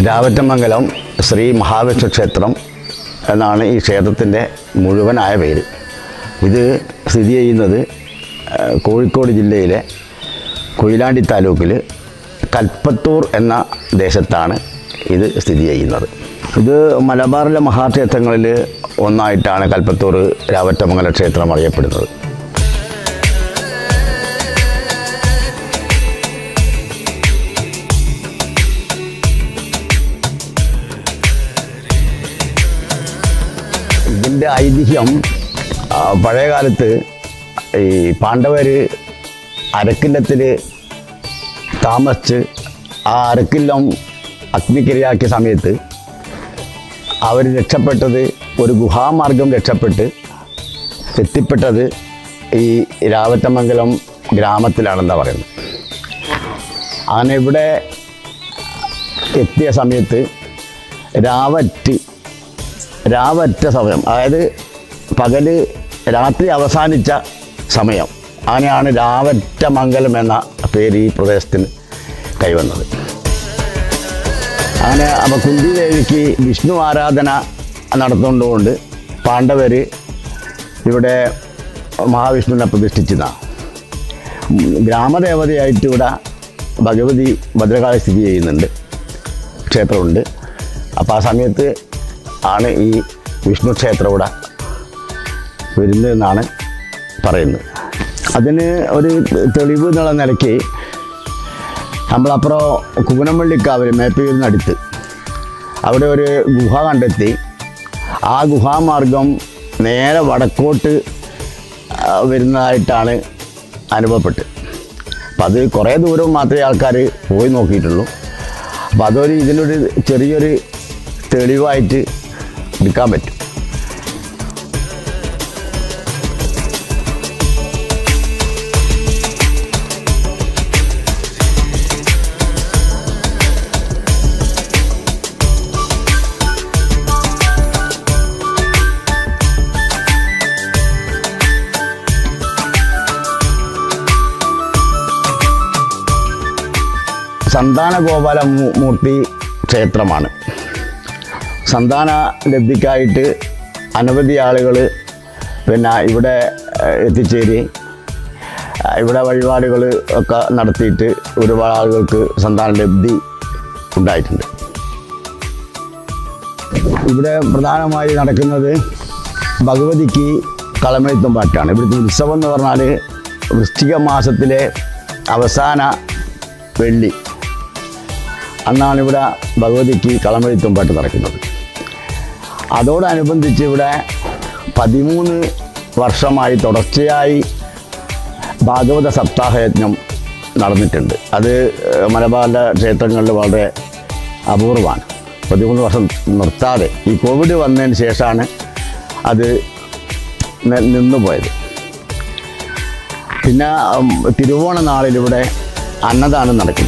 രാവറ്റമംഗലം ശ്രീ മഹാവിഷ്ണു ക്ഷേത്രം എന്നാണ് ഈ ക്ഷേത്രത്തിൻ്റെ മുഴുവനായ പേര്. ഇത് സ്ഥിതി ചെയ്യുന്നത് കോഴിക്കോട് ജില്ലയിലെ കൊയിലാണ്ടി താലൂക്കിൽ കൽപ്പത്തൂർ എന്ന ദേശത്താണ് ഇത് സ്ഥിതി ചെയ്യുന്നത്. ഇത് മലബാറിലെ മഹാക്ഷേത്രങ്ങളിൽ ഒന്നായിട്ടാണ് കൽപ്പത്തൂർ രാവറ്റമംഗല ക്ഷേത്രം അറിയപ്പെടുന്നത്. ഇതിൻ്റെ ഐതിഹ്യം പഴയകാലത്ത് ഈ പാണ്ഡവർ അരക്കില്ലത്തിൽ താമസിച്ച് ആ അരക്കില്ലം അഗ്നിക്കിരയാക്കിയ സമയത്ത് അവർ രക്ഷപ്പെട്ടത് ഒരു ഗുഹാമാർഗം രക്ഷപ്പെട്ട് എത്തിപ്പെട്ടത് ഈ രാവറ്റമംഗലം ഗ്രാമത്തിലാണെന്നാണ് പറയുന്നത്. അങ്ങനെ ഇവിടെ എത്തിയ സമയത്ത് രാവറ്റ സമയം, അതായത് പകല് രാത്രി അവസാനിച്ച സമയം, അങ്ങനെയാണ് രാവറ്റമംഗലം എന്ന പേര് ഈ പ്രദേശത്തിന് കൈവന്നത്. അങ്ങനെ അപ്പോൾ കുന്തി ദേവിക്ക് വിഷ്ണു ആരാധന നടത്തുകൊണ്ടുകൊണ്ട് പാണ്ഡവർ ഇവിടെ മഹാവിഷ്ണുവിനെ പ്രതിഷ്ഠിച്ചതാണ്. ഗ്രാമദേവതയായിട്ട് ഇവിടെ ഭഗവതി ഭദ്രകാളി സ്ഥിതി ചെയ്യുന്നുണ്ട്, ക്ഷേത്രമുണ്ട്. അപ്പോൾ ആ സമയത്ത് ആണ് ഈ വിഷ്ണു ക്ഷേത്രം ഇവിടെ വരുന്നതെന്നാണ് പറയുന്നത്. അതിന് ഒരു തെളിവ് എന്നുള്ള നിലയ്ക്ക് നമ്മളപ്പുറം കുവനമ്പള്ളിക്കാവിൽ മേപ്പയൂരിനടുത്ത് അവിടെ ഒരു ഗുഹ കണ്ടെത്തി. ആ ഗുഹാമാർഗം നേരെ വടക്കോട്ട് വരുന്നതായിട്ടാണ് അനുഭവപ്പെട്ട്. അപ്പം അത് കുറേ ദൂരം മാത്രമേ ആൾക്കാർ പോയി നോക്കിയിട്ടുള്ളൂ. അപ്പം അതൊരു ഇതിനൊരു ചെറിയൊരു തെളിവായിട്ട് എടുക്കാൻ പറ്റും. സന്താന ഗോപാലമൂർത്തി ക്ഷേത്രമാണ്. സന്താന ലബ്ധിക്കായിട്ട് അനവധി ആളുകൾ ഇവിടെ എത്തിച്ചേരി ഇവിടെ വഴിപാടുകൾ ഒക്കെ നടത്തിയിട്ട് ഒരുപാട് ആളുകൾക്ക് സന്താന ലബ്ധി ഉണ്ടായിട്ടുണ്ട്. ഇവിടെ പ്രധാനമായി നടക്കുന്നത് ഭഗവതിക്ക് കളമെഴുത്തും പാട്ടാണ്. ഇവിടുത്തെ ഉത്സവം എന്ന് പറഞ്ഞാൽ വൃശ്ചിക മാസത്തിലെ അവസാന വെള്ളി അന്നാണ് ഇവിടെ ഭഗവതിക്ക് കളമെഴുത്തും പാട്ട് നടക്കുന്നത്. അതോടനുബന്ധിച്ച് ഇവിടെ 13 വർഷമായി തുടർച്ചയായി ഭാഗവത സപ്താഹയജ്ഞം നടന്നിട്ടുണ്ട്. അത് മലബാറിലെ ക്ഷേത്രങ്ങളിൽ വളരെ അപൂർവമാണ്. 13 വർഷം നിർത്താതെ, ഈ കോവിഡ് വന്നതിന് ശേഷമാണ് അത് നിന്നുപോയത്. പിന്നെ തിരുവോണ നാളിലിവിടെ അന്നദാനം നടക്കും.